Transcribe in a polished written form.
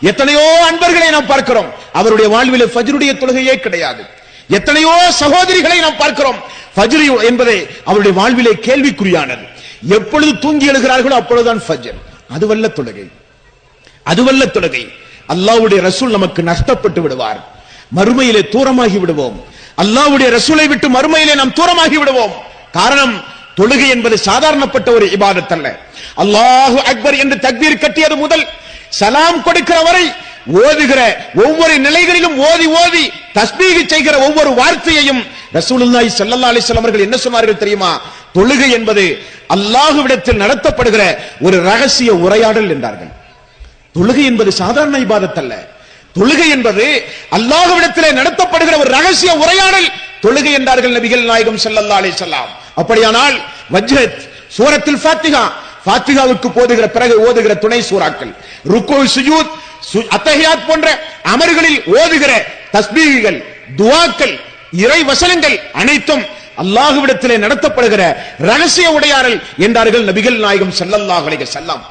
எத்தனையோ அன்பர்களை நாம் பார்க்கிறோம், அவருடைய வாழ்வில் ஃபஜ்ருடைய தொழுகையே கிடையாது. எத்தனையோ சகோதரிகளை நாம் பார்க்கிறோம், ஃபஜ்ர் என்பதை அவருடைய வாழ்விலே கேள்விக்குறியானது. எப்பொழுது தூங்கி எழுகிறார்களோ அப்பொழுதுதான் ஃபஜ்ர். அதுவல்ல தொழுகை, அதுவல்ல தொழுகை. அல்லாஹ்வுடைய ரசூல் நமக்கு நஷ்டப்பட்டு விடுவார், மறுமையிலே தூரமாகி விடுவோம். அல்லாஹ்வுடைய ரசூலை விட்டு மறுமையிலே நாம் தூரமாகி விடுவோம். காரணம், தொழுகை என்பது சாதாரணப்பட்ட ஒரு இபாதத் அல்ல. அல்லாஹு அக்பர் என்று தக்பீர் கட்டியது முதல் சலாம் கொடுக்கிற வரை ஓதுகிற ஒவ்வொரு நிலைகளிலும் ஓதி ஓதி தஸ்பீஹ் செய்கிற ஒவ்வொரு வார்த்தையையும் ரசூலுல்லாஹி ஸல்லல்லாஹு அலைஹி வஸல்லம் அவர்கள் என்ன சொன்னார்கள் தெரியுமா? தொழுகை என்பது அல்லாஹ்விடத்தில் நடத்தப்படுகிற ஒரு ரகசிய உரையாடல் என்றார்கள். தொழுகை என்பது சாதாரண இபாதத் அல்ல. தொழுகை என்பது அல்லாஹ்விடத்திலே நடத்தப்படுகிற ஒரு ரகசிய உரையாடல் தொழுகை என்றார்கள் நபிகள் நாயகம் ஸல்லல்லாஹு அலைஹி வஸல்லம். அப்படியானால் வஜ்ரத், சூரத்துல் ஃபாத்திஹா, ஃபாத்திஹாவுக்கு போதுகிற பிறகு ஓதுகிற துணை சூறாக்கள், ருக்கு, சுஜூத், அத்தஹியாத் போன்ற அமர்களில் ஓதுகிற தஸ்பீஹ்கள், துஆக்கள், இறை வசனங்கள் அனைத்தும் அல்லாஹ்விடத்திலே நடத்தப்படுகிற ரகசிய உரையாடல் என்றார்கள் நபிகள் நாயகம் ஸல்லல்லாஹு அலைஹி வஸல்லம்.